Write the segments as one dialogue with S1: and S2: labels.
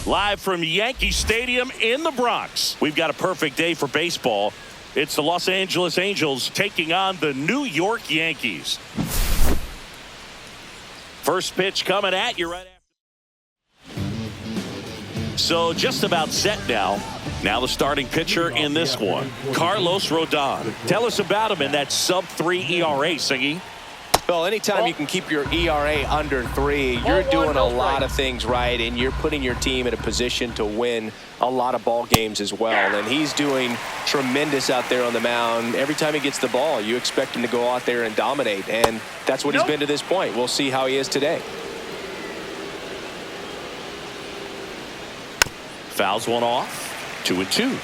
S1: Live from Yankee Stadium in the Bronx, we've got a perfect day for baseball. It's the Los Angeles Angels taking on the New York Yankees. First pitch coming at you right after. So just about set now. Now the starting pitcher in this one, Carlos Rodon. Tell us about him in that sub-3 ERA, Singy.
S2: Well, anytime you can keep your ERA under 3, you're doing a lot of things right, and you're putting your team in a position to win a lot of ball games as well. And he's doing tremendous out there on the mound. Every time he gets the ball, you expect him to go out there and dominate, and that's what he's been to this point. We'll see how he is today.
S1: Fouls one off. 2-2.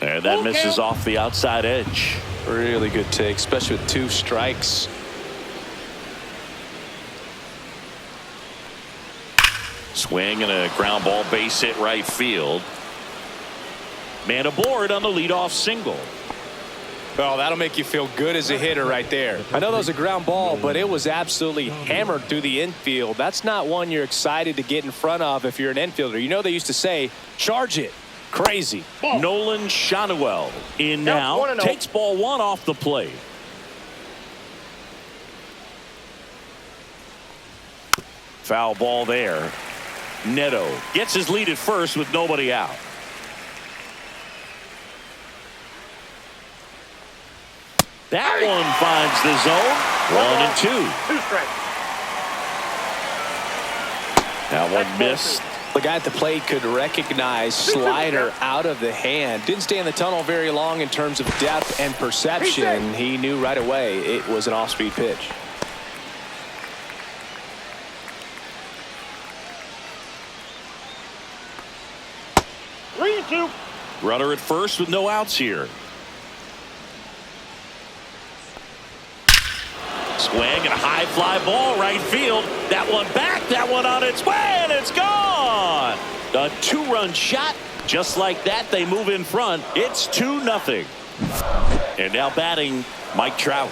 S1: And that misses off the outside edge.
S2: Really good take, especially with 2 strikes.
S1: Swing and a ground ball, base hit right field. Man aboard on the leadoff single.
S2: Well, that'll make you feel good as a hitter right there. I know that was a ground ball, but it was absolutely hammered through the infield. That's not one you're excited to get in front of if you're an infielder. You know they used to say, charge it. Crazy.
S1: Nolan Schanuel in now. Takes ball 1 off the plate. Foul ball there. Neto gets his lead at first with nobody out. That one finds the zone. 1 and 2. That one missed.
S2: The guy at the plate could recognize slider out of the hand. Didn't stay in the tunnel very long in terms of depth and perception. He knew right away it was an off-speed pitch.
S1: Runner at first with no outs here. Swing and a high fly ball right field. That one back, that one on its way, and it's gone. A 2-run shot. Just like that, they move in front. It's 2-0. And now batting, Mike Trout.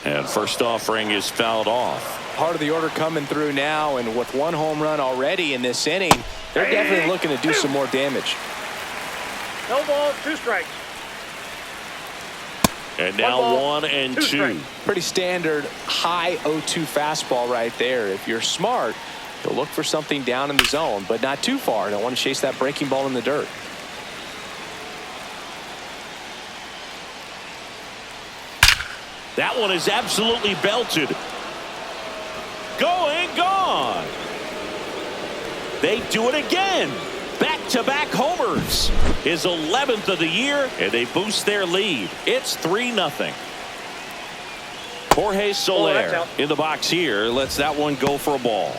S1: And first offering is fouled off.
S2: Part of the order coming through now, and with 1 home run already in this inning, they're definitely looking to do some more damage.
S3: No ball, 2 strikes.
S1: And now 1 and 2.
S2: Pretty standard high 0-2 fastball right there. If you're smart, you'll look for something down in the zone, but not too far. Don't want to chase that breaking ball in the dirt.
S1: That one is absolutely belted. Going, gone. They do it again. Back-to-back homers. His 11th of the year, and they boost their lead. It's 3-0. Jorge Soler in the box here. Lets that one go for a ball.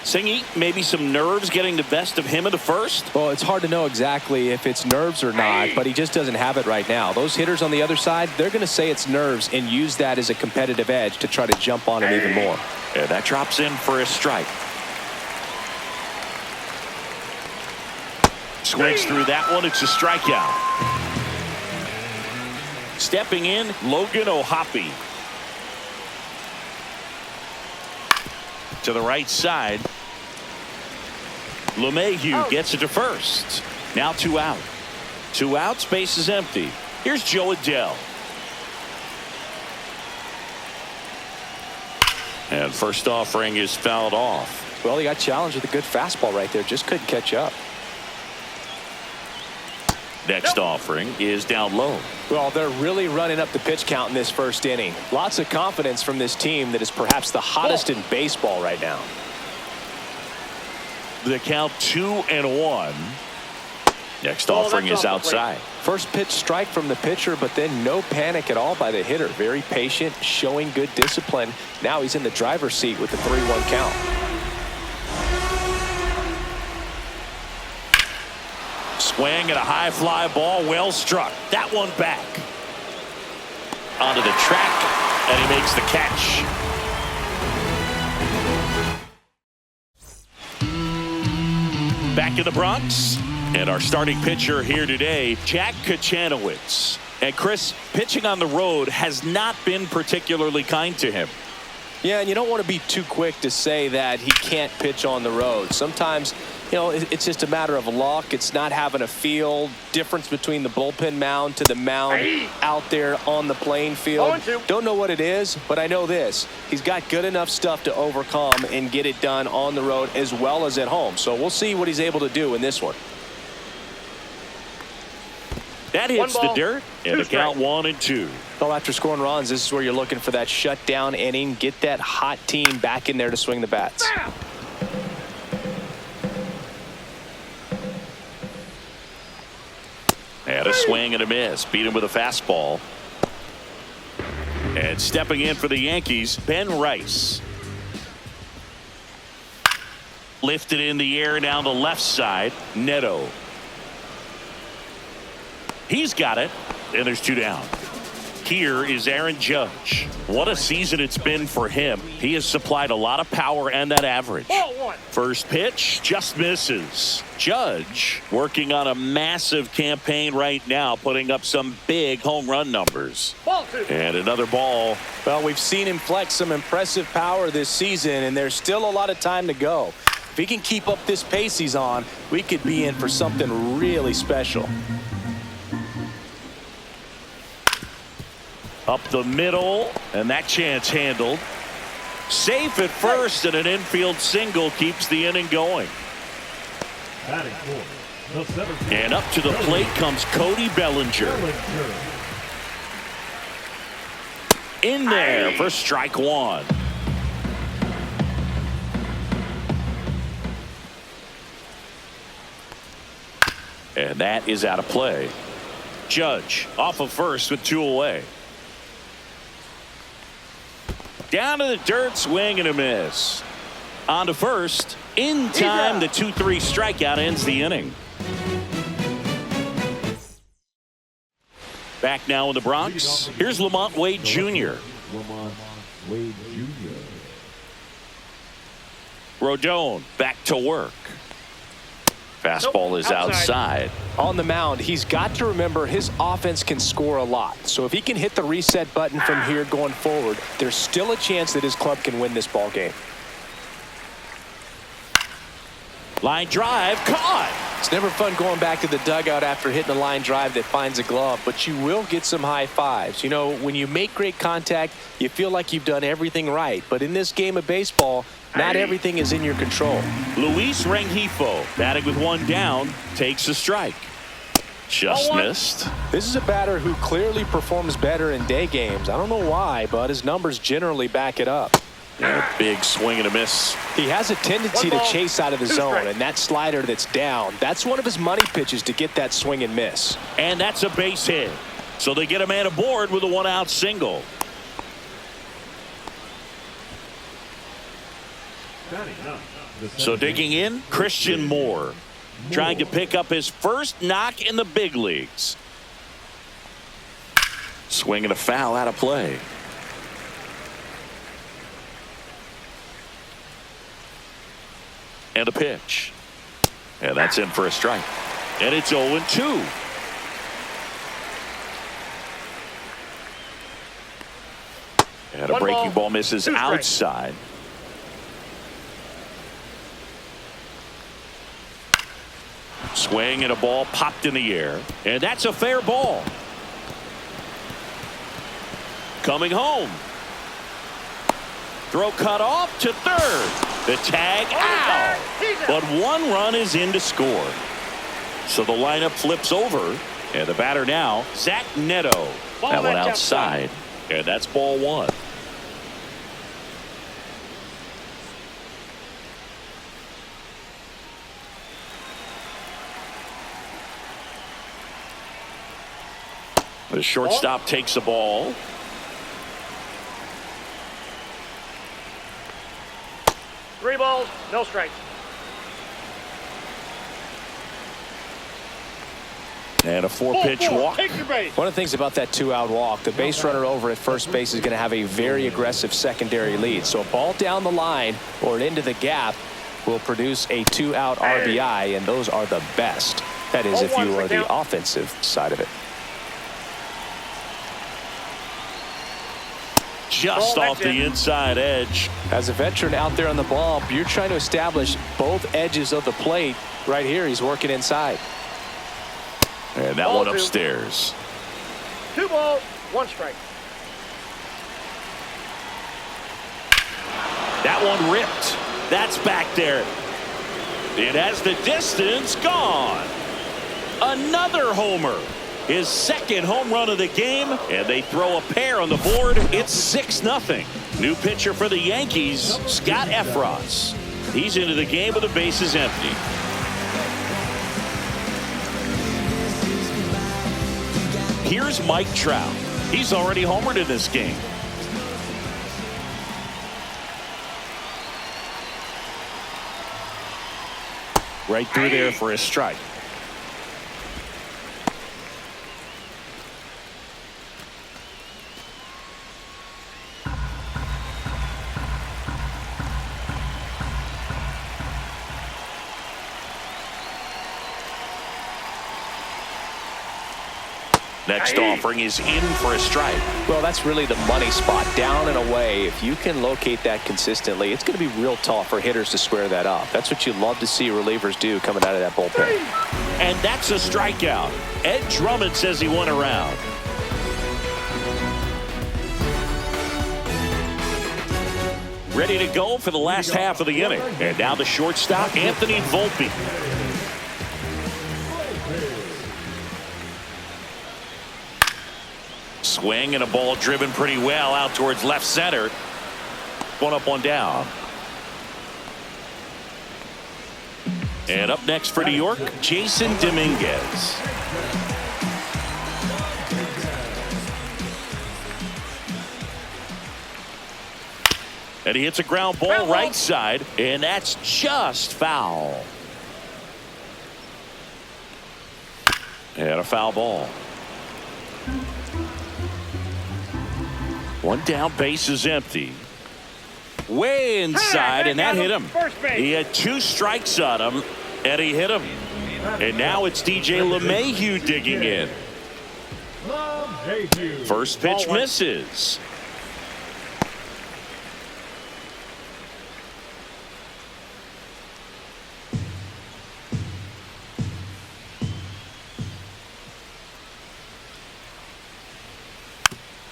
S1: Singy, maybe some nerves getting the best of him in the first?
S2: Well, it's hard to know exactly if it's nerves or not, but he just doesn't have it right now. Those hitters on the other side, they're going to say it's nerves and use that as a competitive edge to try to jump on him even more.
S1: And that drops in for a strike. Swings through that one. It's a strikeout. Stepping in, Logan O'Hoppe. To the right side. LeMahieu gets it to first. Now 2 out. 2 outs, base is empty. Here's Joe Adell. And first offering is fouled off.
S2: Well, he got challenged with a good fastball right there. Just couldn't catch up.
S1: Next offering is down low.
S2: Well, they're really running up the pitch count in this first inning. Lots of confidence from this team that is perhaps the hottest in baseball right now.
S1: The count 2-1. Next offering is outside.
S2: First pitch strike from the pitcher, but then no panic at all by the hitter. Very patient, showing good discipline. Now he's in the driver's seat with the 3-1 count.
S1: Swing and a high fly ball, well struck. That one back. Onto the track, and he makes the catch. Back in the Bronx, and our starting pitcher here today, Jack Kachanowicz. And Chris, pitching on the road has not been particularly kind to him.
S2: Yeah, and you don't want to be too quick to say that he can't pitch on the road. Sometimes, you know, it's just a matter of luck. It's not having a feel. Difference between the bullpen mound to the mound out there on the playing field. Don't know what it is, but I know this. He's got good enough stuff to overcome and get it done on the road as well as at home. So we'll see what he's able to do in this one.
S1: That hits the dirt, and the count 1-2.
S2: Well, after scoring runs, this is where you're looking for that shutdown inning. Get that hot team back in there to swing the bats.
S1: And a swing and a miss. Beat him with a fastball. And stepping in for the Yankees, Ben Rice. Lifted in the air down the left side. Neto. He's got it, and there's 2 down. Here is Aaron Judge. What a season it's been for him. He has supplied a lot of power and that average. First pitch just misses. Judge working on a massive campaign right now, putting up some big home run numbers. And another ball.
S2: Well, we've seen him flex some impressive power this season, and there's still a lot of time to go. If he can keep up this pace he's on, we could be in for something really special.
S1: Up the middle, and that chance handled. Safe at first, and an infield single keeps the inning going. And up to the plate comes Cody Bellinger. In there for strike 1. And that is out of play. Judge off of first with 2 away. Down to the dirt, swing and a miss. On to first. In time, the 2-3 strikeout ends the inning. Back now in the Bronx. Here's Lamont Wade Jr. Rodon back to work. Fastball is outside.
S2: On the mound, he's got to remember his offense can score a lot. So if he can hit the reset button from here going forward, there's still a chance that his club can win this ball game.
S1: Line drive, caught.
S2: It's never fun going back to the dugout after hitting a line drive that finds a glove, but you will get some high fives. You know, when you make great contact, you feel like you've done everything right. But in this game of baseball, not everything is in your control.
S1: Luis Rengifo, batting with 1 down, takes a strike. Just missed.
S2: This is a batter who clearly performs better in day games. I don't know why, but his numbers generally back it up.
S1: Yeah, big swing and a miss.
S2: He has a tendency to chase out of the zone, and that slider that's down, that's one of his money pitches to get that swing and miss.
S1: And that's a base hit. So they get a man aboard with a 1-out single. So digging in, Christian Moore, trying to pick up his first knock in the big leagues. Swing and a foul out of play. And a pitch. And that's in for a strike. And it's 0-2. And a breaking ball misses outside. Swing and a ball popped in the air. And that's a fair ball. Coming home. Throw cut off to third. The tag out. But 1 run is in to score. So the lineup flips over. And the batter now, Zach Neto. That one outside. And that's ball 1. The shortstop takes the ball.
S3: Three balls, no strikes.
S1: And a 4-pitch walk.
S3: Take your base.
S2: One of the things about that 2-out walk, the base runner over at first base is going to have a very aggressive secondary lead. So a ball down the line or into the gap will produce a 2-out RBI, and those are the best. That is if you are the offensive side of it.
S1: just off the inside edge.
S2: As a veteran out there on the ball, you're trying to establish both edges of the plate. Right here, he's working inside.
S1: And that one upstairs.
S3: 2 balls, 1 strike.
S1: That one ripped. That's back there. It has the distance gone. Another homer. His second home run of the game, and they throw a pair on the board. It's 6-0. New pitcher for the Yankees, Scott Efros. He's into the game with the bases empty. Here's Mike Trout. He's already homered in this game. Right through there for a strike. Next offering is in for a strike.
S2: Well, that's really the money spot, down and away. If you can locate that consistently, it's going to be real tough for hitters to square that up. That's what you love to see relievers do coming out of that bullpen.
S1: And that's a strikeout. Ed Drummond says he won a round. Ready to go for the last half of the inning. And now the shortstop, Anthony Volpe. Swing and a ball driven pretty well out towards left center. One up, one down. And up next for New York, Jason Dominguez. And he hits a ground ball right side, and that's just foul. And a foul ball. One down, base is empty. Way inside, and that hit him. He had 2 strikes on him, and he hit him. And now it's DJ LeMahieu digging in. First pitch misses.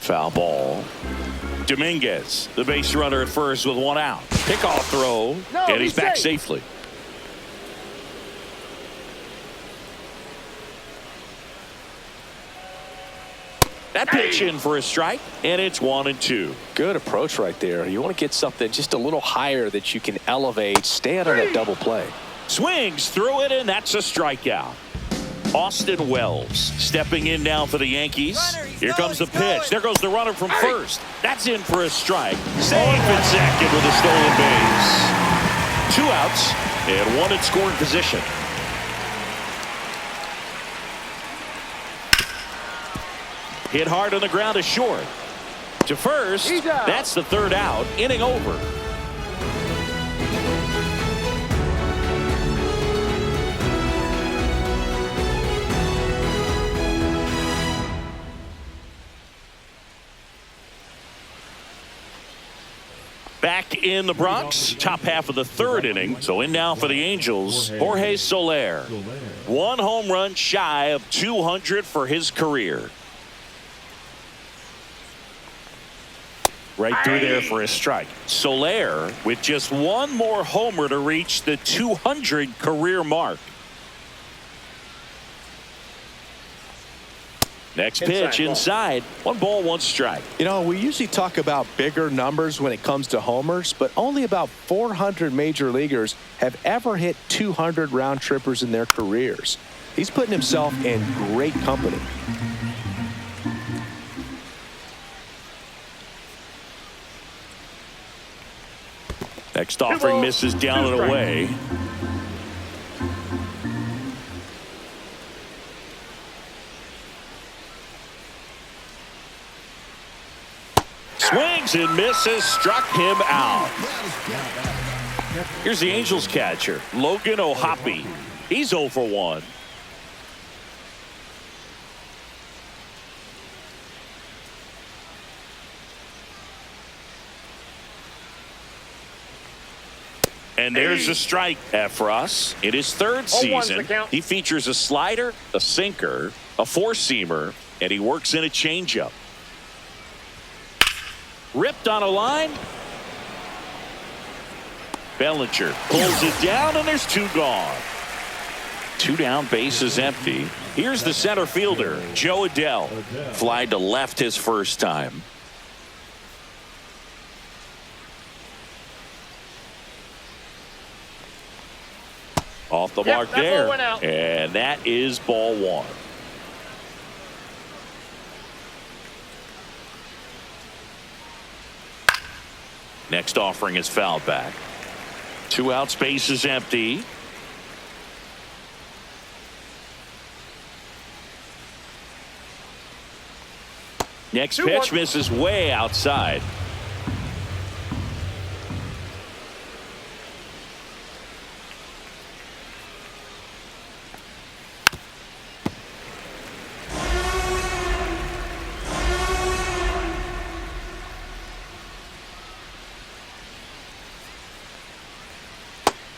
S1: Foul ball. Dominguez, the base runner at first with 1 out. Pickoff throw, and he's back safely. That pitch in for a strike, and it's 1-2.
S2: Good approach right there. You want to get something just a little higher that you can elevate. Stay out of that double play.
S1: Swings through it, and that's a strikeout. Austin Wells stepping in now for the Yankees. Here comes the pitch. There goes the runner from first. That's in for a strike. Safe at second with a stolen base. 2 outs and 1 in scoring position. Hit hard on the ground to short. To first. That's the 3rd out. Inning over. Back in the Bronx, top half of the 3rd inning. So in now for the Angels, Jorge Soler. 1 home run shy of 200 for his career. Right through there for a strike. Soler with just 1 more homer to reach the 200 career mark. Next pitch inside. 1 ball, 1 strike.
S2: You know, we usually talk about bigger numbers when it comes to homers, but only about 400 major leaguers have ever hit 200 round trippers in their careers. He's putting himself in great company.
S1: Next offering misses down and away. Swings and misses, struck him out. Here's the Angels catcher, Logan O'Hoppe. He's 0 for 1. And there's a strike. For us, in his third season, he features a slider, a sinker, a four-seamer, and he works in a changeup. Ripped on a line. Bellinger pulls it down, and there's two gone. Two down, bases empty. Here's the center fielder, Joe Adell. Fly to left his first time. Off the mark there. And that is ball one. Next offering is fouled back. Two outs, base is empty. Next pitch misses way outside.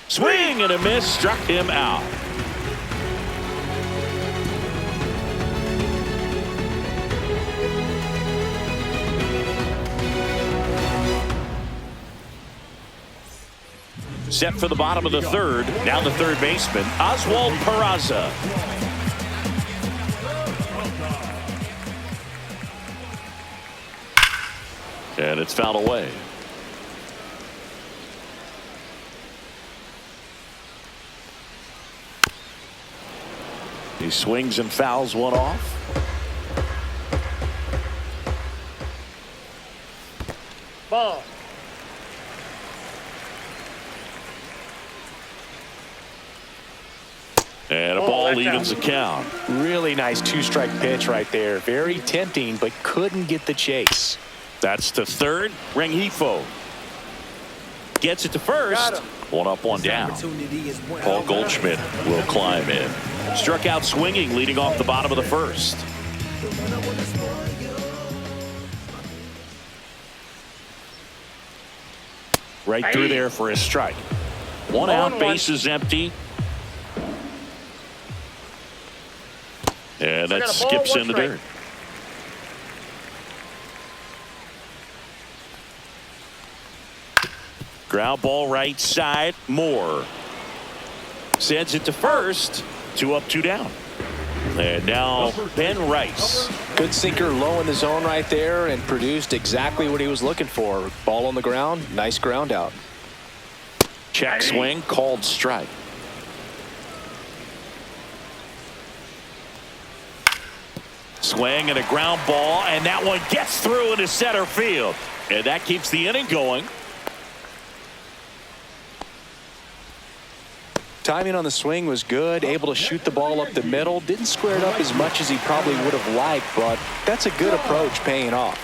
S1: Swing and a miss, struck him out. Set for the bottom of the third. Now the third baseman, Oswald Peraza. And it's fouled away. He swings and fouls one off.
S3: Ball.
S1: And a ball evens the count.
S2: Really nice two-strike pitch right there. Very tempting, but couldn't get the chase.
S1: That's the third. Rengifo gets it to first. One up, one down. Paul Goldschmidt will climb in. Struck out swinging, leading off the bottom of the first. Right through there for a strike. One out, base is empty. And that skips in the dirt. Ground ball right side. Moore sends it to first. Two up, two down. And now Ben Rice.
S2: Good sinker low in the zone right there and produced exactly what he was looking for. Ball on the ground. Nice ground out.
S1: Check swing, called strike. Swing and a ground ball, and that one gets through into center field. And that keeps the inning going.
S2: Timing on the swing was good, able to shoot the ball up the middle. Didn't square it up as much as he probably would have liked, but that's a good approach paying off.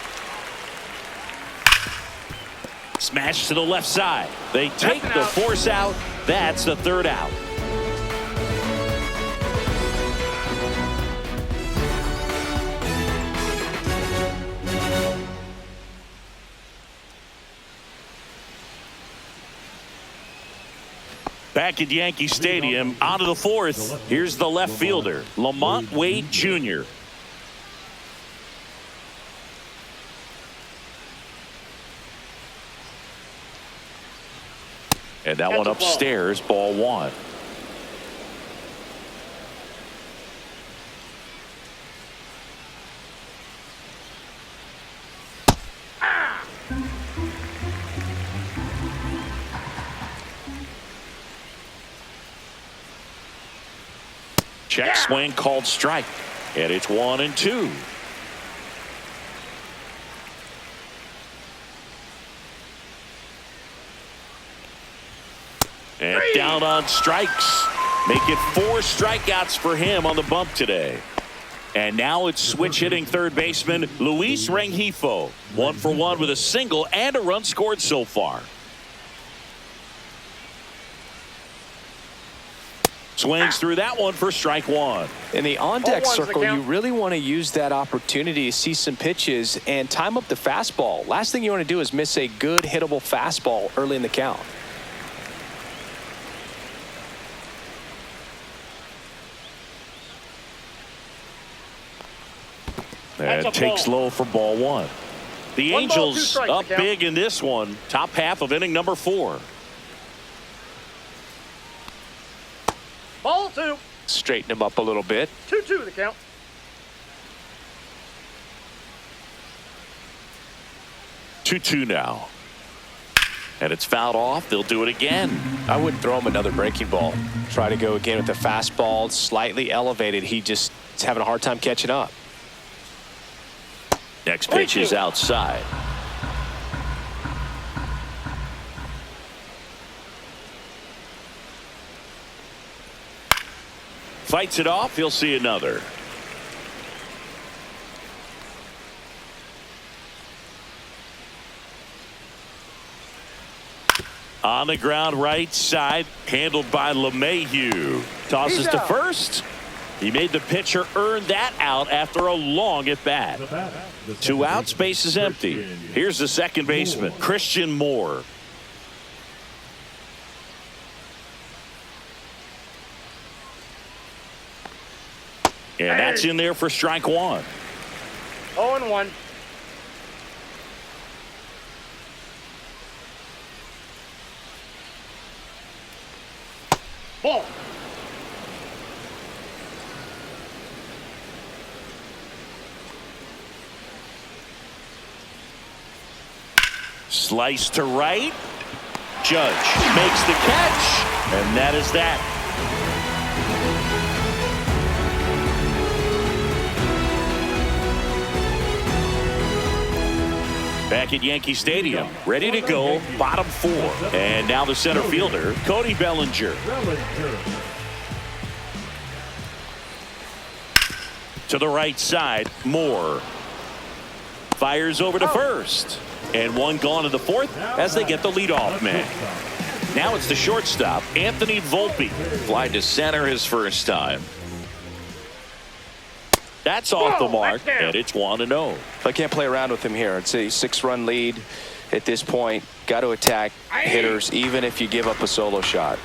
S1: Smash to the left side. They take the force out. That's the third out. Back at Yankee Stadium, out of the fourth. Here's the left fielder, Lamont Wade Jr. And that one upstairs, ball one. Check swing, called strike. And it's 1-2. And down on strikes. Make it 4 strikeouts for him on the bump today. And now it's switch hitting third baseman Luis Rengifo. 1 for 1 with a single and a run scored so far. Swings through that one for strike one.
S2: In the on-deck circle, you really want to use that opportunity to see some pitches and time up the fastball. Last thing you want to do is miss a good hittable fastball early in the count.
S1: And takes low for ball one. The Angels up big in this one. Top half of inning number 4.
S3: Ball 2.
S2: Straighten him up a little bit.
S3: 2-2 the count.
S1: Two now. And it's fouled off. They'll do it again.
S2: I wouldn't throw him another breaking ball. Try to go again with the fastball. Slightly elevated. He just is having a hard time catching up.
S1: Next pitch is outside. Fights it off. He'll see another. On the ground right side, handled by LeMahieu. Tosses to first. He made the pitcher earn that out after a long at bat. 2 outs, base is empty. Here's the second baseman, Christian Moore. And that's in there for strike 1.
S3: 0-1. Ball.
S1: Slice to right. Judge makes the catch, and that is that. Back at Yankee Stadium, ready to go, bottom 4. And now the center fielder, Cody Bellinger. To the right side, Moore. Fires over to first. And one gone in the 4th as they get the leadoff man. Now it's the shortstop, Anthony Volpe. Fly to center his first time. That's off the mark, and it's 1-0.
S2: I can't play around with him here. It's a 6-run lead at this point. Got to attack hitters, even if you give up a solo shot.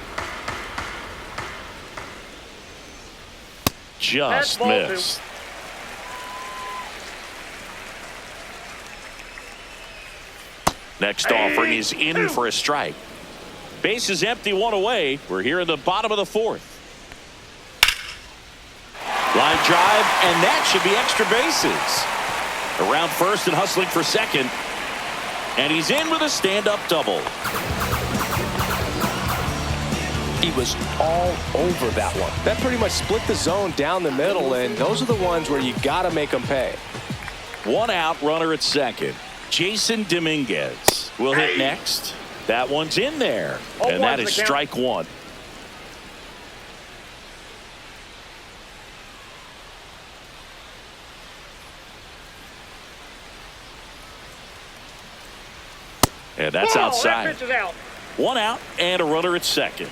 S1: Just missed. Next offering is in for a strike. Base is empty, 1 away. We're here in the bottom of the 4th. Line drive, and that should be extra bases. Around first and hustling for second. And he's in with a stand-up double.
S2: He was all over that one. That pretty much split the zone down the middle, and those are the ones where you got to make them pay.
S1: 1 out, runner at second. Jason Dominguez will hit next. That one's in there, and that is strike 1. And that's outside.
S3: That pitch is out.
S1: 1 out and a runner at second.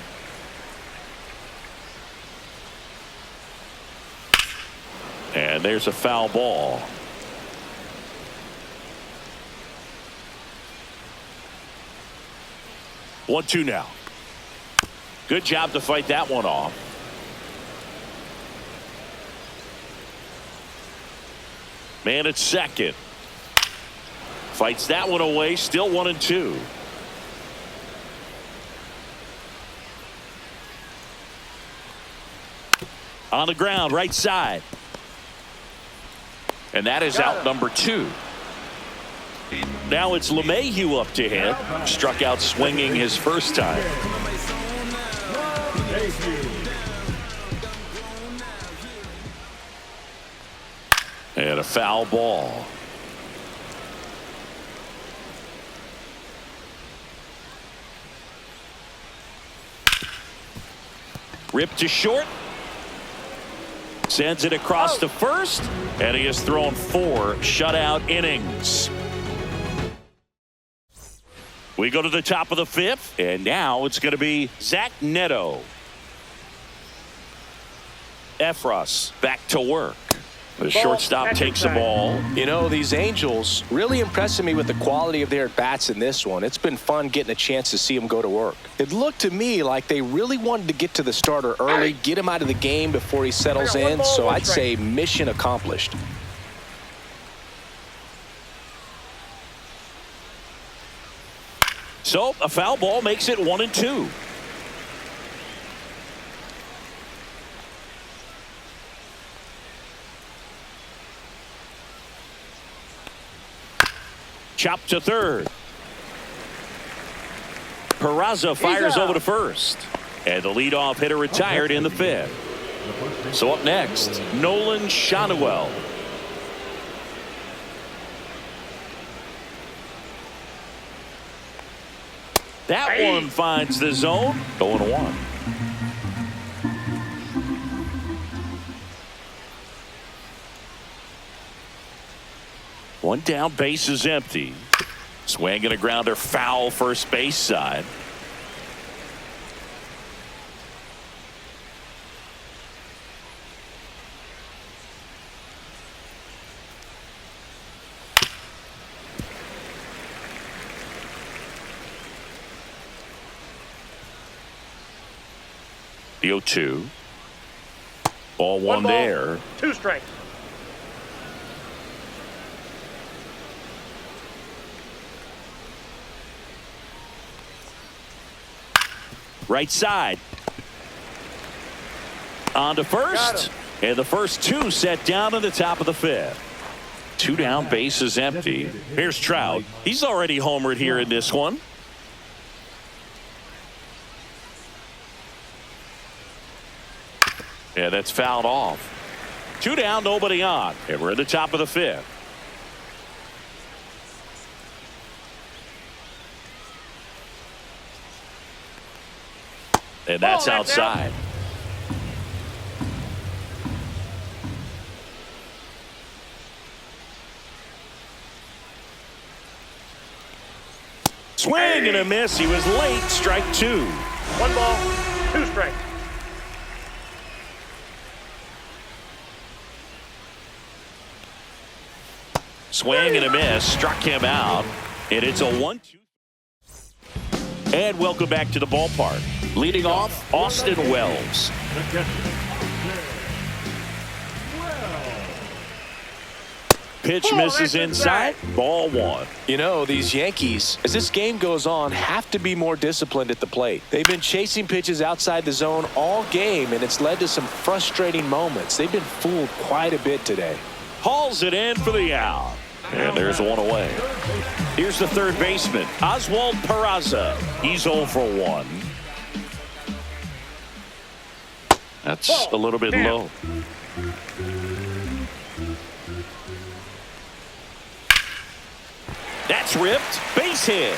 S1: And there's a foul ball. One, 2 now. Good job to fight that one off. Man at second. Fights that one away. Still 1-2. On the ground, right side. And that is out number 2. Now it's LeMahieu up to hit. Struck out swinging his first time. And a foul ball. Ripped to short. Sends it across to first. And he has thrown 4 shutout innings. We go to the top of the 5th, and now it's going to be Zach Neto. Efros back to work. The shortstop takes the ball.
S2: You know, these Angels really impressing me with the quality of their at-bats in this one. It's been fun getting a chance to see them go to work. It looked to me like they really wanted to get to the starter early, get him out of the game before he settles in, so I'd say mission accomplished.
S1: So a foul ball makes it 1-2. Chop to third. Peraza fires over to first. And the leadoff hitter retired in the fifth. So up next, Nolan Schanuel. That one finds the zone. 0-1. One down, base is empty. Swing and a grounder, foul first base side. The 0-2. Ball one there.
S3: 2 strikes.
S1: Right side. On to first. And the first 2 set down in the top of the fifth. 2 down, base is empty. Here's Trout. He's already homered here in this one. Yeah, that's fouled off. 2 down, nobody on. And we're at the top of the fifth. And that's outside. Swing and a miss. He was late. Strike 2.
S3: 1 ball, 2 strikes.
S1: Swing and a miss. Struck him out. And it's a 1-2. And welcome back to the ballpark. Leading off, Austin Wells. Pitch misses inside. Ball 1.
S2: You know, these Yankees, as this game goes on, have to be more disciplined at the plate. They've been chasing pitches outside the zone all game, and it's led to some frustrating moments. They've been fooled quite a bit today.
S1: Hauls it in for the out. And there's one away. Here's the third baseman, Oswald Peraza. He's 0 for 1. That's a little bit low. That's ripped. Base hit.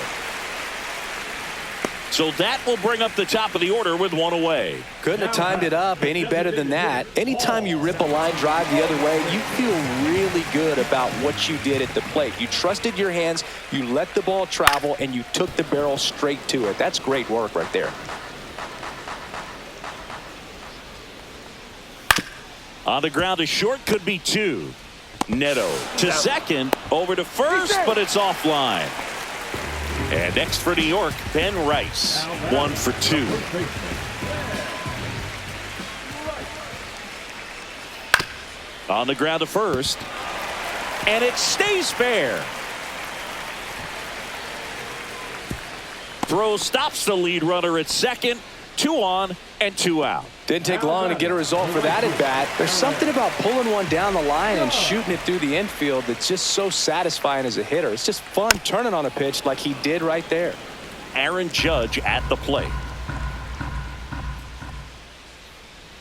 S1: So that will bring up the top of the order with 1 away.
S2: Couldn't have timed it up any better than that. Anytime you rip a line drive the other way, you feel really good about what you did at the plate. You trusted your hands, you let the ball travel, and you took the barrel straight to it. That's great work right there.
S1: On the ground to short, could be 2. Neto to second, over to first, but it's offline. And next for New York, Ben Rice. 1 for 2. On the ground to first. And it stays fair. Throw stops the lead runner at second. 2 on and 2 out.
S2: Didn't take long to get a result for that at bat. There's something about pulling one down the line and shooting it through the infield that's just so satisfying as a hitter. It's just fun turning on a pitch like he did right there.
S1: Aaron Judge at the plate.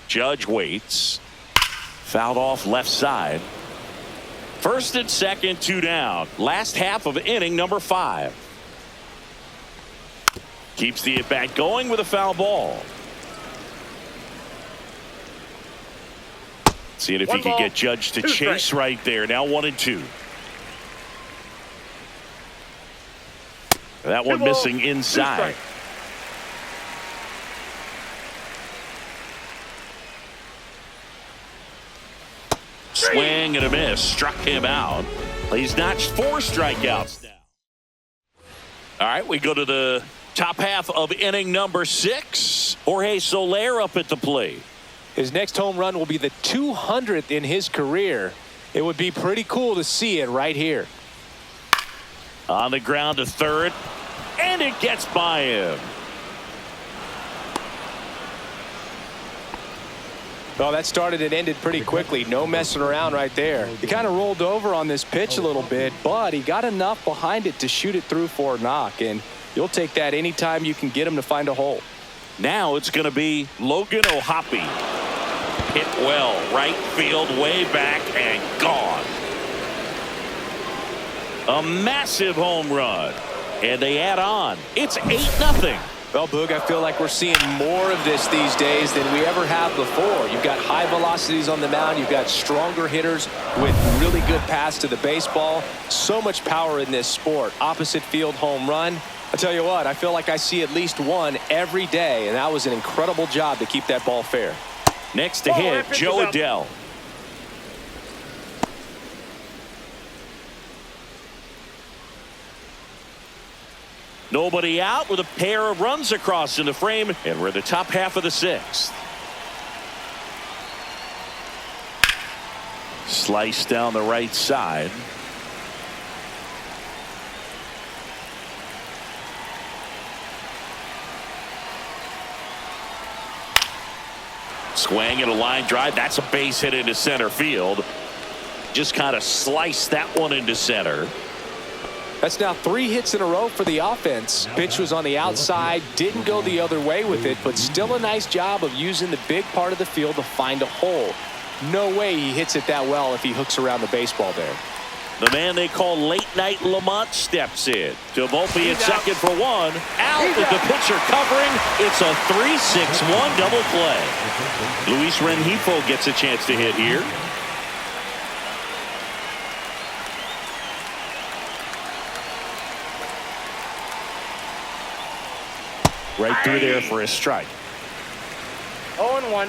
S1: Judge waits. Fouled off left side. First and second, 2 down. Last half of inning number 5. Keeps the at-bat going with a foul ball. Seeing if he can get Judge to chase right there. Now 1 and 2. That one missing inside. Swing and a miss. Struck him out. He's notched 4 strikeouts now. All right, we go to the top half of inning number 6. Jorge Soler up at the plate.
S2: His next home run will be the 200th in his career. It would be pretty cool to see it right here.
S1: On the ground to third. And it It gets by him.
S2: Well, that started and ended pretty quickly. No messing around right there. He kind of rolled over on this pitch a little bit, but he got enough behind it to shoot it through for a knock, and you'll take that anytime you can get him to find a hole.
S1: Now it's going to be Logan O'Hoppe. Hit well, right field, way back, and gone. A massive home run, and they add on. It's 8-0.
S2: Well, Boog, I feel like we're seeing more of this these days than we ever have before. You've got high velocities on the mound. You've got stronger hitters with really good pass to the baseball. So much power in this sport. Opposite field home run. I tell you what, I feel like I see at least one every day, and that was an incredible job to keep that ball fair.
S1: Next to hit, Joe Adell. Nobody out with a pair of runs across in the frame, and we're in the top half of the 6th. Slice down the right side. Swing and a line drive. That's a base hit into center field. Just kind of sliced that one into center.
S2: That's now 3 hits in a row for the offense. Pitch was on the outside, didn't go the other way with it, but still a nice job of using the big part of the field to find a hole. No way he hits it that well if he hooks around the baseball there.
S1: The man they call Late Night Lamont steps in. Volpe at second for one. Out with the pitcher covering. It's a 3-6-1 double play. Luis Rengifo gets a chance to hit here. Right through there for a strike.
S3: 0-1.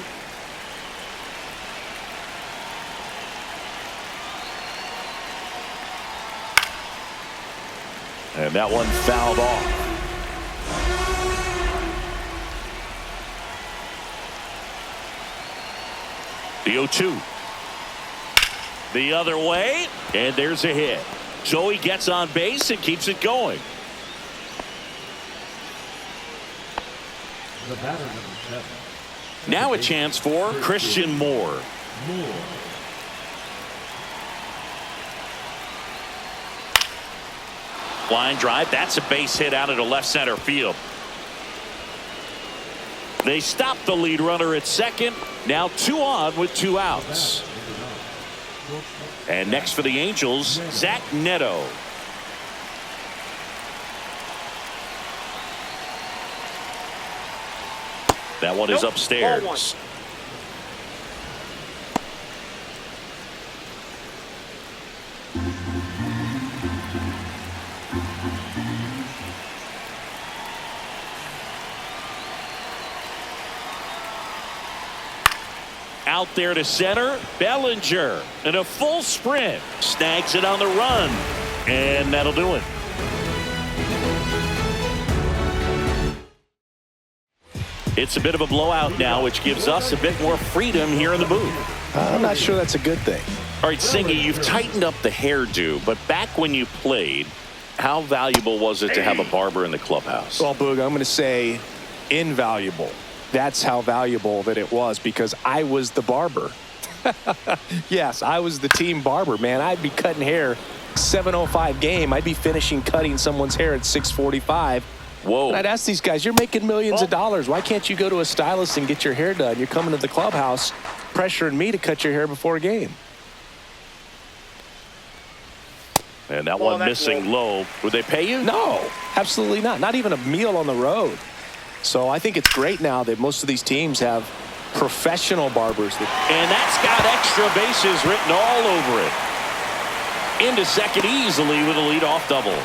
S1: And that one fouled off. The 0-2. The other way, and there's a hit. So he gets on base and keeps it going.
S4: The batter, number 7.
S1: Now a chance for Christian Moore. Line drive. That's a base hit out into left center field. They stop the lead runner at second. Now 2 on with 2 outs. And next for the Angels, Zach Neto. That one is upstairs. Out there to center, Bellinger in a full sprint, snags it on the run, and that'll do it. It's a bit of a blowout now, which gives us a bit more freedom here in the booth.
S2: I'm not sure that's a good thing.
S1: All right, Singy, you've tightened up the hairdo, but back when you played, how valuable was it to have a barber in the clubhouse?
S2: Well, Boog, I'm going to say invaluable. That's how valuable that it was, because I was the barber. Yes, I was the team barber, man. I'd be cutting hair 7:05 game. I'd be finishing cutting someone's hair at 6:45.
S1: Whoa.
S2: And I'd ask these guys, you're making millions of dollars. Why can't you go to a stylist and get your hair done? You're coming to the clubhouse pressuring me to cut your hair before a game.
S1: And that one missing low. Would they pay you?
S2: No, absolutely not. Not even a meal on the road. So I think it's great now that most of these teams have professional barbers.
S1: And that's got extra bases written all over it. Into second easily with a leadoff double.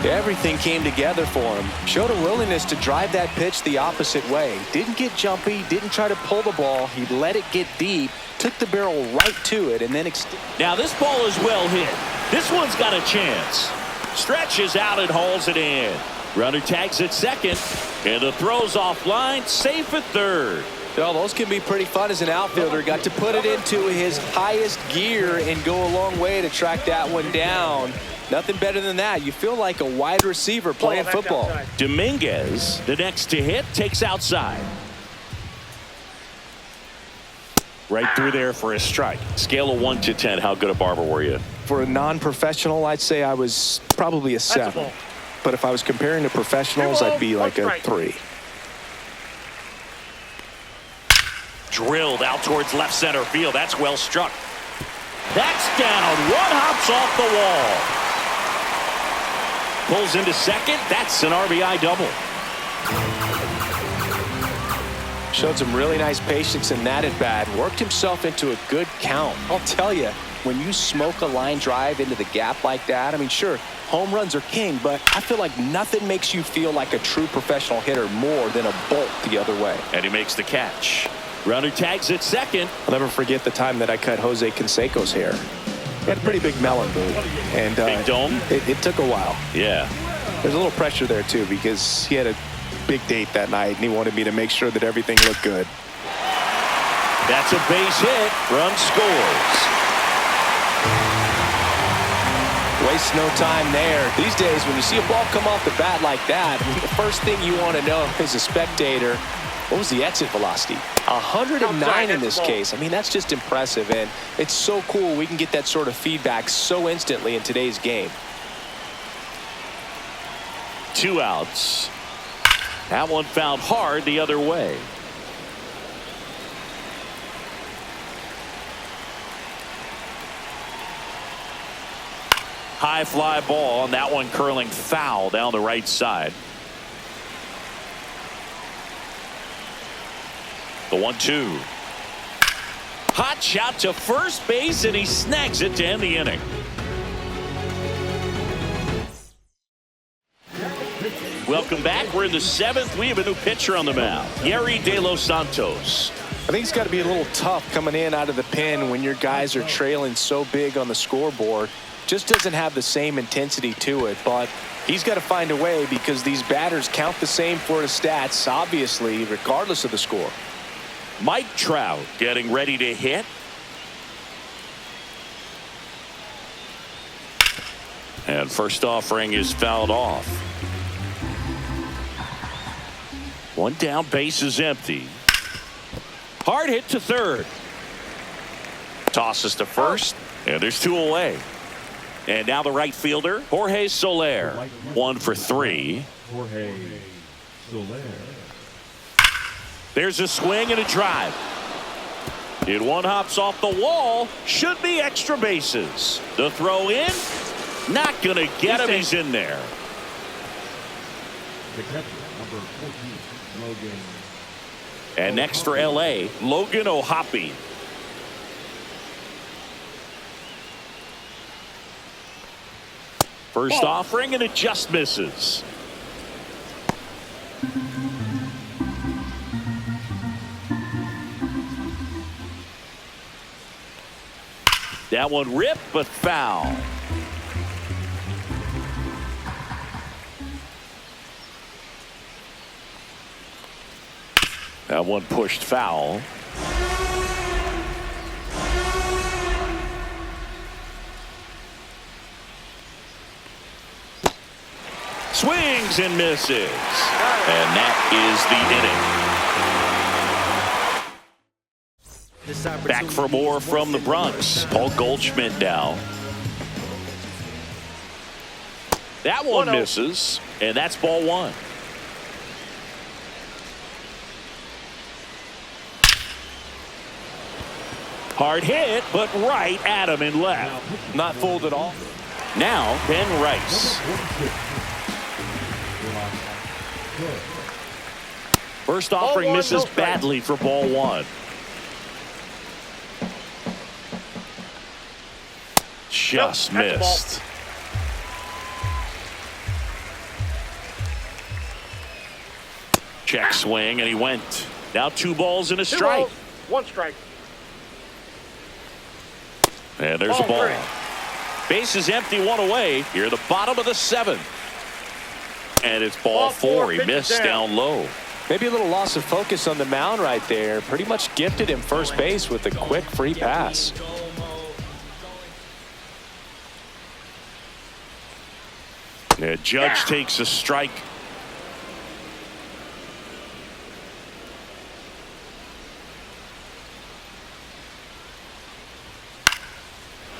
S2: Everything came together for him. Showed a willingness to drive that pitch the opposite way. Didn't get jumpy, didn't try to pull the ball. He let it get deep, took the barrel right to it, and then
S1: now this ball is well hit. This one's got a chance. Stretches out and hauls it in. Runner tags at second, and the throw's offline, safe at third.
S2: Well, those can be pretty fun as an outfielder. Got to put it into his highest gear and go a long way to track that one down. Nothing better than that. You feel like a wide receiver playing football.
S1: Dominguez, the next to hit, takes outside. Right through there for a strike. Scale of 1 to 10, how good a barber were you?
S2: For a non-professional, I'd say I was probably a 7. But if I was comparing to professionals, I'd be like a 3.
S1: Drilled out towards left center field. That's well struck. That's down. One hops off the wall. Pulls into second. That's an RBI double.
S2: Showed some really nice patience in that at bat. Worked himself into a good count. I'll tell you, when you smoke a line drive into the gap like that, I mean, sure, home runs are king, but I feel like nothing makes you feel like a true professional hitter more than a bolt the other way.
S1: And he makes the catch. Runner tags at second.
S2: I'll never forget the time that I cut Jose Canseco's hair. He had a pretty big melon, dude. And
S1: big dome?
S2: It took a while.
S1: Yeah.
S2: There's a little pressure there, too, because he had a big date that night, and he wanted me to make sure that everything looked good.
S1: That's a base hit. Run scores.
S2: Waste no time there. These days, when you see a ball come off the bat like that, the first thing you want to know as a spectator, what was the exit velocity? 109 in this case. I mean, that's just impressive, and it's so cool we can get that sort of feedback so instantly in today's game.
S1: 2 outs. That one fouled hard the other way. High fly ball, and that one curling foul down the right side. The 1-2. Hot shot to first base, and he snags it to end the inning. Welcome back. We're in the 7th. We have a new pitcher on the mound, Yerry De Los Santos.
S2: I think it's got to be a little tough coming in out of the pen when your guys are trailing so big on the scoreboard. Just doesn't have the same intensity to it, but he's got to find a way because these batters count the same for his stats, obviously, regardless of the score.
S1: Mike Trout getting ready to hit. And first offering is fouled off. One down, base is empty. Hard hit to third. Tosses to first, and there's 2 away. And now the right fielder, Jorge Soler. 1 for 3.
S4: Jorge Soler.
S1: There's a swing and a drive. It one hops off the wall. Should be extra bases. The throw in. Not going to get him. He's in there.
S4: The catcher, number 14, Logan.
S1: And next for L.A., Logan O'Hoppe. First offering, and it just misses. That one ripped, but foul. That one pushed foul. Swings and misses. And that is the inning. Back for more from the Bronx. Paul Goldschmidt now. That one misses, and that's ball 1. Hard hit, but right at him and left.
S2: Not fooled at all.
S1: Now, Ben Rice. First offering misses badly for ball 1. Just missed. Check swing, and he went. Now 2 balls and a strike.
S3: 1 strike.
S1: And there's a ball. Base is empty, 1 away. Here at the bottom of the 7th. And it's ball 4. He missed down low.
S2: Maybe a little loss of focus on the mound right there. Pretty much gifted him first base with a quick free pass.
S1: The Judge takes a strike.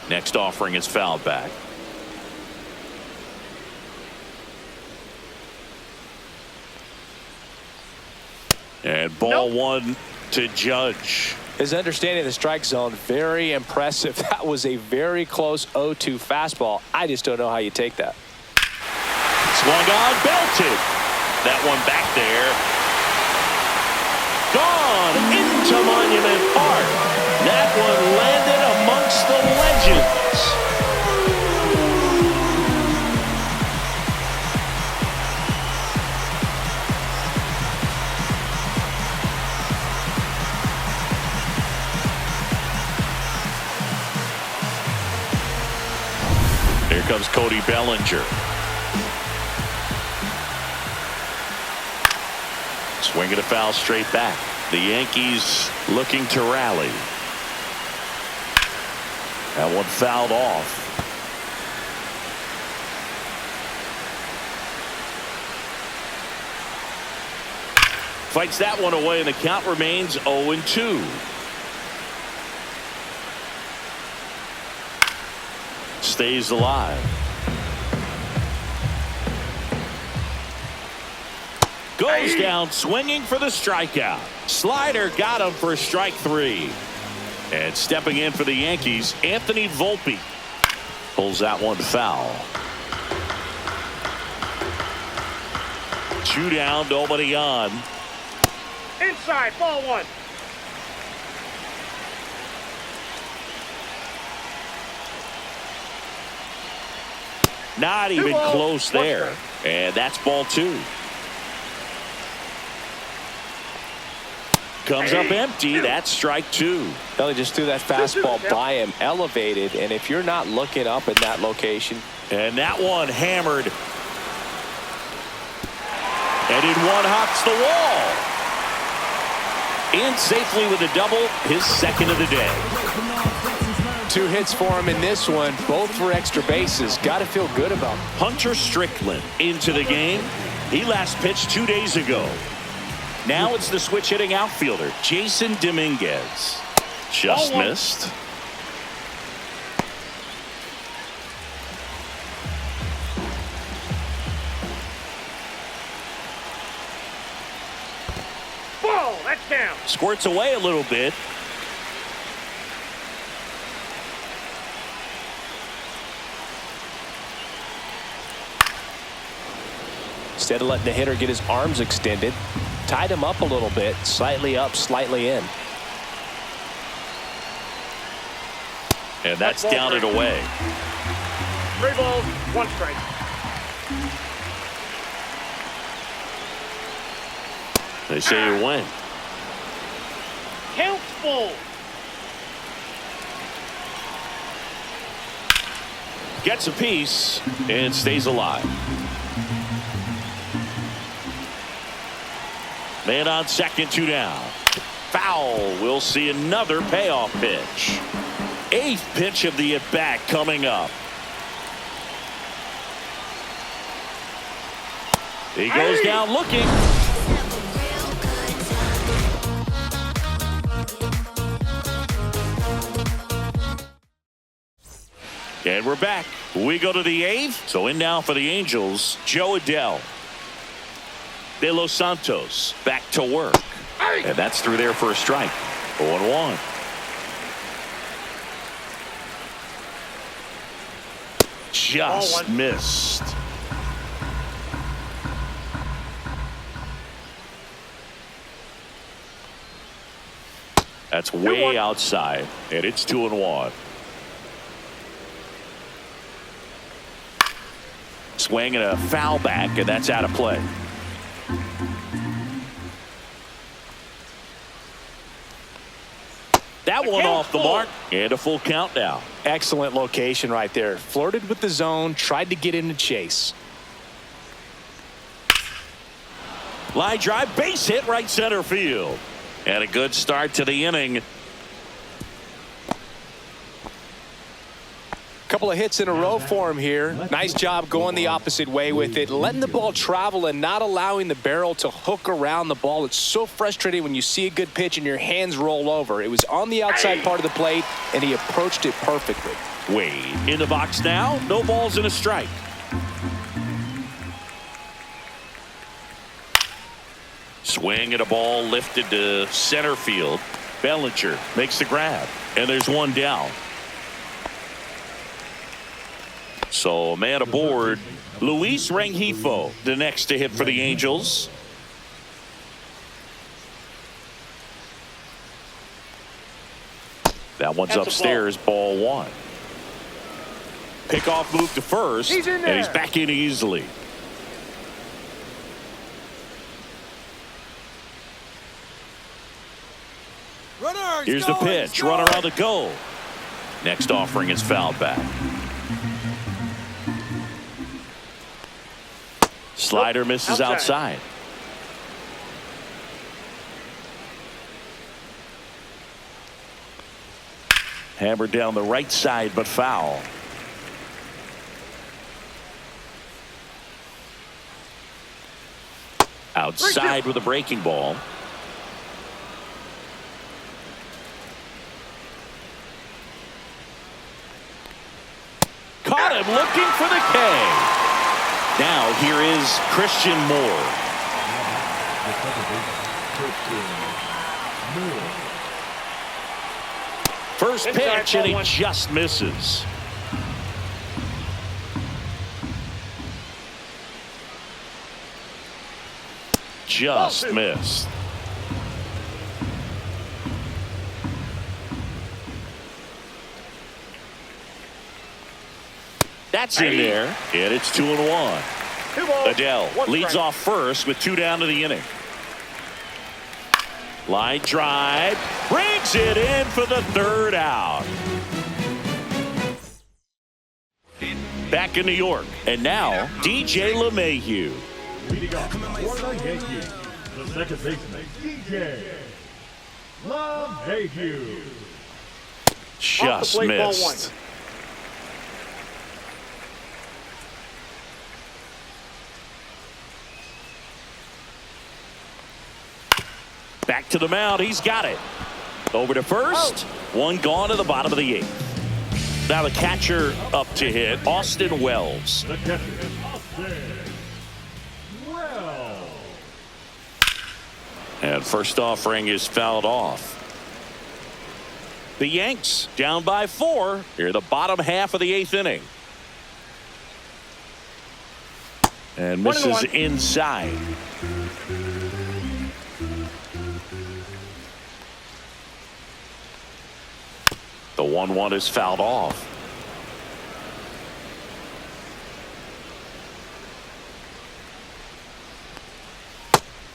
S1: Next offering is fouled back. And ball one to Judge.
S2: His understanding of the strike zone, very impressive. That was a very close 0-2 fastball. I just don't know how you take that.
S1: Swung on, belted. That one back there. Gone into Monument Park. That one landed amongst the legends. Here comes Cody Bellinger. Swinging a foul straight back. The Yankees looking to rally. That one fouled off. Fights that one away, and the count remains 0-2. Stays alive. Goes down swinging for the strikeout. Slider got him for strike three. And stepping in for the Yankees, Anthony Volpe pulls that one foul. 2 down, nobody on.
S3: Inside, ball one.
S1: Not even close there. And that's ball two. Comes up empty. That's strike two.
S2: Belly just threw that fastball by him, elevated, and if you're not looking up in that location.
S1: And that one hammered. And in one hops the wall. In safely with a double, his second of the day.
S2: 2 hits for him in this one, both for extra bases. Got to feel good about him.
S1: Hunter Strickland into the game. He last pitched 2 days ago. Now it's the switch hitting outfielder, Jason Dominguez. Just missed.
S3: Ball, that's down.
S1: Squirts away a little bit.
S2: Instead of letting the hitter get his arms extended, tied him up a little bit, slightly up, slightly in.
S1: And that's down and away.
S3: 3 balls, 1 strike.
S1: They say you win.
S3: Count full.
S1: Gets a piece and stays alive. Man on second, 2 down. Foul. We'll see another payoff pitch. 8th pitch of the at-bat coming up. He goes down looking. And we're back. We go to the 8th. So in now for the Angels, Joe Adell. De Los Santos back to work. And that's through there for a strike. 0-1. Just missed. That's way outside, and it's 2-1. Swing and a foul back, and that's out of play. That one off the mark, and a full count now.
S2: Excellent location right there. Flirted with the zone, tried to get in the chase.
S1: Line drive, base hit, right center field. And a good start to the inning.
S2: Couple of hits in a row for him here. Nice job going the opposite way with it, letting the ball travel and not allowing the barrel to hook around the ball. It's so frustrating when you see a good pitch and your hands roll over. It was on the outside part of the plate, and he approached it perfectly.
S1: Wade in the box now. No balls and a strike. Swing and a ball lifted to center field. Bellinger makes the grab, and there's one down. So a man aboard. Luis Rengifo, the next to hit for the Angels. That one's upstairs, ball one. Pickoff move to first, and he's back in easily. Here's the pitch, runner on the go. Next offering is fouled back. Slider misses outside. Hammered down the right side, but foul. Outside with a breaking ball. Caught him looking for the K. Now here is Christian Moore. First pitch, and he just misses. Just missed. That's in there, and it's 2-1. Adele leads off first with 2 down to the inning. Line drive, brings it in for the 3rd out. Back in New York, and now DJ LeMahieu.
S4: Leading off for the Yankees, the second baseman, DJ LeMahieu.
S1: Just missed. Back to the mound. He's got it. Over to first. One gone to the bottom of the 8th. Now the catcher up to hit, Austin Wells.
S4: The catcher is Austin Wells.
S1: And first offering is fouled off. The Yanks down by 4 here, the bottom half of the 8th inning. And misses inside. The 1-1 is fouled off.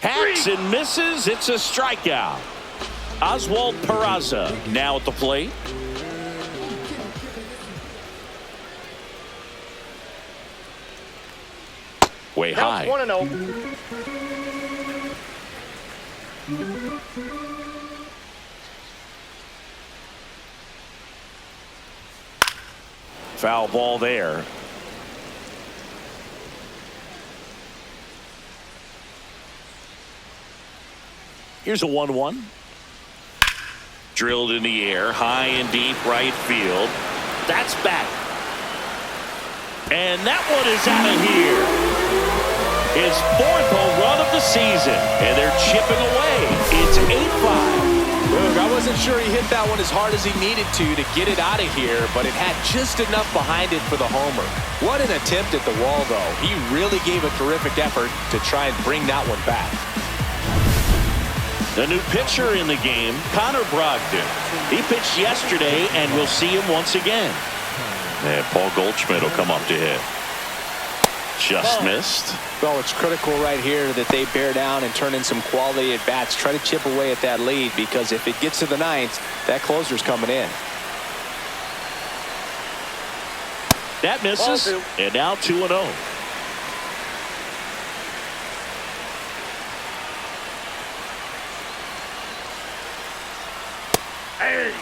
S1: Hacks and misses. It's a strikeout. Oswald Peraza now at the plate. Way high.
S3: 1-0.
S1: Foul ball there. Here's a 1-1. Drilled in the air, high and deep right field. That's back. And that one is out of here. His 4th home run of the season. And they're chipping away. It's 8-5.
S2: Look, I wasn't sure he hit that one as hard as he needed to get it out of here, but it had just enough behind it for the homer. What an attempt at the wall, though. He really gave a terrific effort to try and bring that one back.
S1: The new pitcher in the game, Connor Brogdon. He pitched yesterday, and we'll see him once again. And Paul Goldschmidt will come up to hit. Just missed.
S2: Well, it's critical right here that they bear down and turn in some quality at bats. Try to chip away at that lead, because if it gets to the 9th, that closer's coming in.
S1: That misses, and now 2-0.
S3: Hey.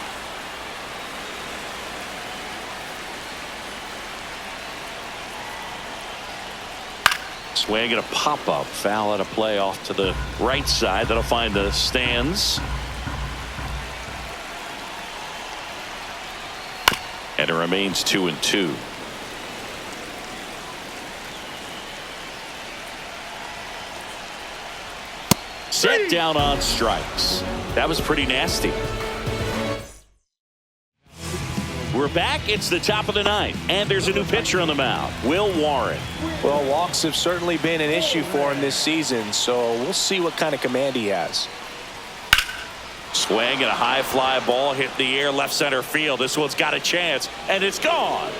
S1: Swing and a pop-up. Foul out of play off to the right side. That'll find the stands. And it remains 2-2. Set down on strikes. That was pretty nasty. We're back. It's the top of the ninth, and there's a new pitcher on the mound, Will Warren.
S2: Well, walks have certainly been an issue for him this season, so we'll see what kind of command he has.
S1: Swing and a high fly ball hit the air left center field. This one's got a chance, and it's gone.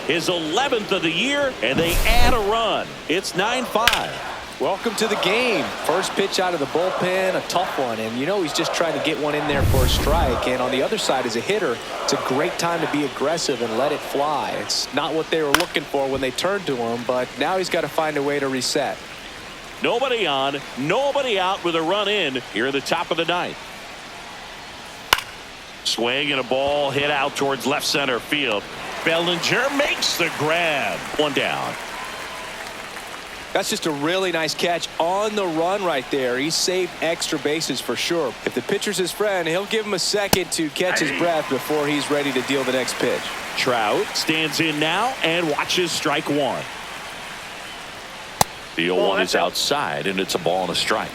S1: His 11th of the year, and they add a run. It's 9-5.
S2: Welcome to the game. First pitch out of the bullpen, a tough one, and you know he's just trying to get one in there for a strike. And on the other side, as a hitter, it's a great time to be aggressive and let it fly. It's not what they were looking for when they turned to him, but now he's got to find a way to reset.
S1: Nobody on, nobody out with a run in here at the top of the ninth. Swing and a ball hit out towards left center field. Bellinger makes the grab. One down.
S2: That's just a really nice catch on the run right there. He saved extra bases for sure. If the pitcher's his friend, he'll give him a second to catch his breath before he's ready to deal the next pitch.
S1: Trout stands in now and watches strike one. The 0-1 is outside, and it's a ball and a strike.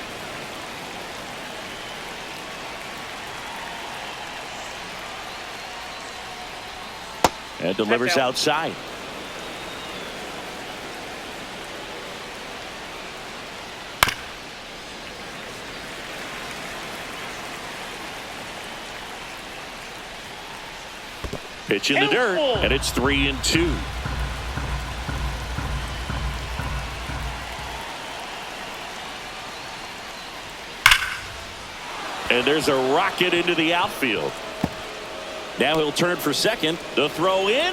S1: And delivers outside. Pitch in the dirt, and it's 3-2. And there's a rocket into the outfield. Now he'll turn for second. The throw in.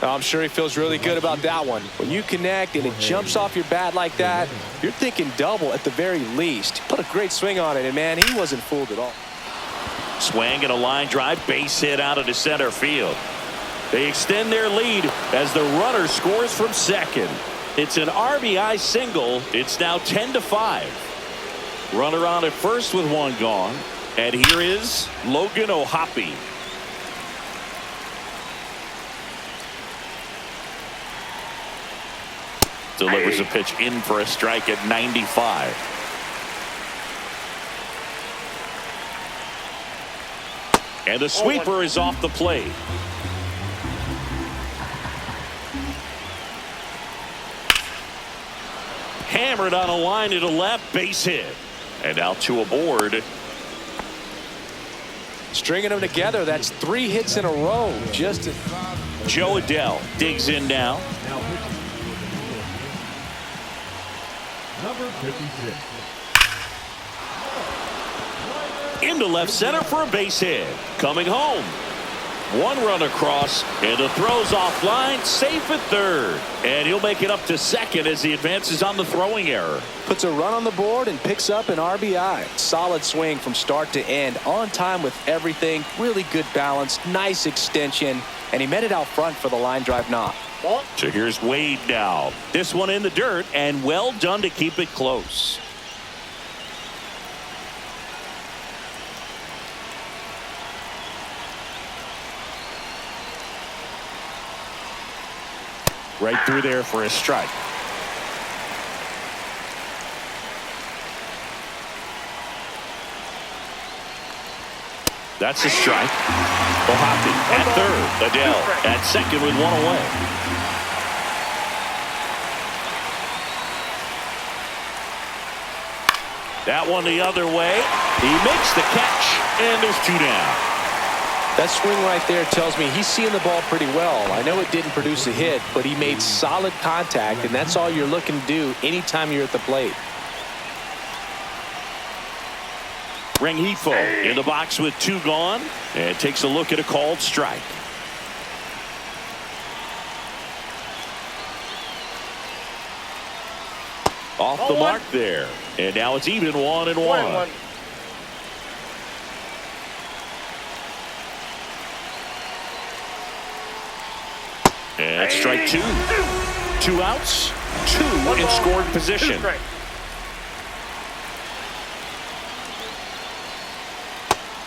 S2: I'm sure he feels really good about that one. When you connect and it jumps off your bat like that, you're thinking double at the very least. Put a great swing on it, and man, he wasn't fooled at all.
S1: Swing and a line drive, base hit out of the center field. They extend their lead as the runner scores from second. It's an RBI single. It's now 10-5. Runner on at first with one gone. And here is Logan O'Hoppe. Delivers a pitch in for a strike at 95. And the sweeper is off the plate. Hammered on a line to the left, base hit. And now two aboard.
S2: Stringing them together, that's 3 hits in a row. Just
S1: Joe Adell digs in now.
S4: Number 56.
S1: Into left center for a base hit. Coming home. One run across, and the throw's offline, safe at third. And he'll make it up to second as he advances on the throwing error.
S2: puts a run on the board and picks up an RBI. Solid swing from start to end, on time with everything. Really good balance, nice extension, and he met it out front for the line drive knock.
S1: So here's Wade now. This one in the dirt, and well done to keep it close. Right through there for a strike. That's a strike. O'Hoppe at third. Adell at second with one away. That one the other way. He makes the catch, and there's two down.
S2: That swing right there tells me he's seeing the ball pretty well. I know it didn't produce a hit, but he made solid contact, and that's all you're looking to do anytime you're at the plate.
S1: Rengifo in the box with two gone, and takes a look at a called strike. Off the mark there. And now it's even 1-1.
S3: 1-1.
S1: And strike 2. 2 outs, 2 in scoring position.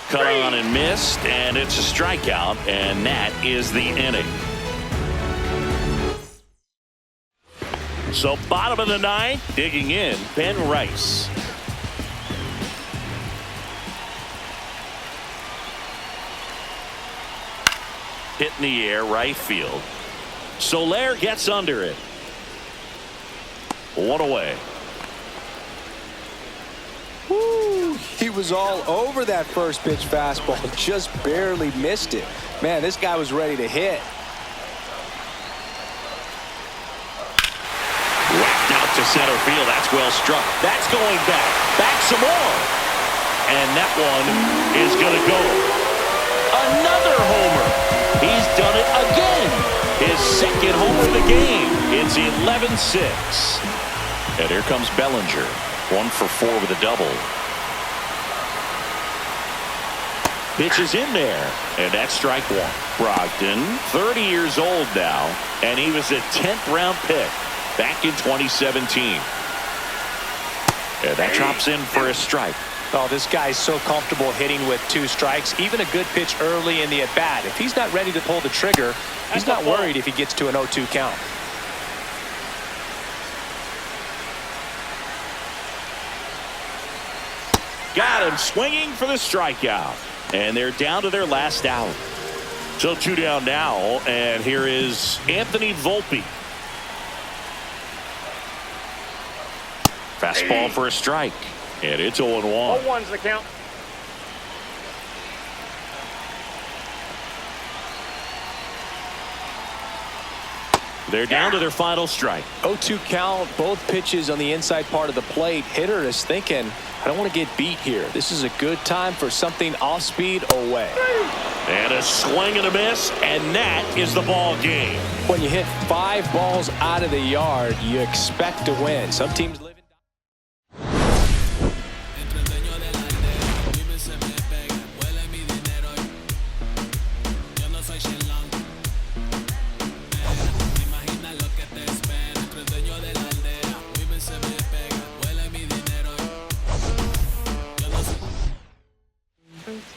S1: Cut on and missed, and it's a strikeout, and that is the inning. So bottom of the ninth, digging in, Ben Rice. Hit in the air, right field. Soler gets under it. 1 away.
S2: Woo, he was all over that first pitch fastball, just barely missed it. Man, this guy was ready to hit.
S1: Whacked out to center field. That's well struck. That's going back. Back some more. And that one is going to go. Another homer. He's done it again. His second homer of the game. It's 11-6. And here comes Bellinger. 1 for 4 with a double. Pitch is in there. And that's strike 1. Brogdon, 30 years old now. And he was a 10th round pick back in 2017. And that drops in for a strike.
S2: Oh, this guy's so comfortable hitting with 2 strikes. Even a good pitch early in the at-bat. If he's not ready to pull the trigger, he's not worried if he gets to an 0-2 count.
S1: Got him swinging for the strikeout. And they're down to their last out. So 2 down now, and here is Anthony Volpe. Fastball for a strike. And it's 0-1.
S3: 0-1's the count.
S1: They're down to their final strike.
S2: 0-2 count, both pitches on the inside part of the plate. Hitter is thinking, I don't want to get beat here. This is a good time for something off speed away.
S1: And a swing and a miss, and that is the ball game.
S2: When you hit 5 balls out of the yard, you expect to win. Some teams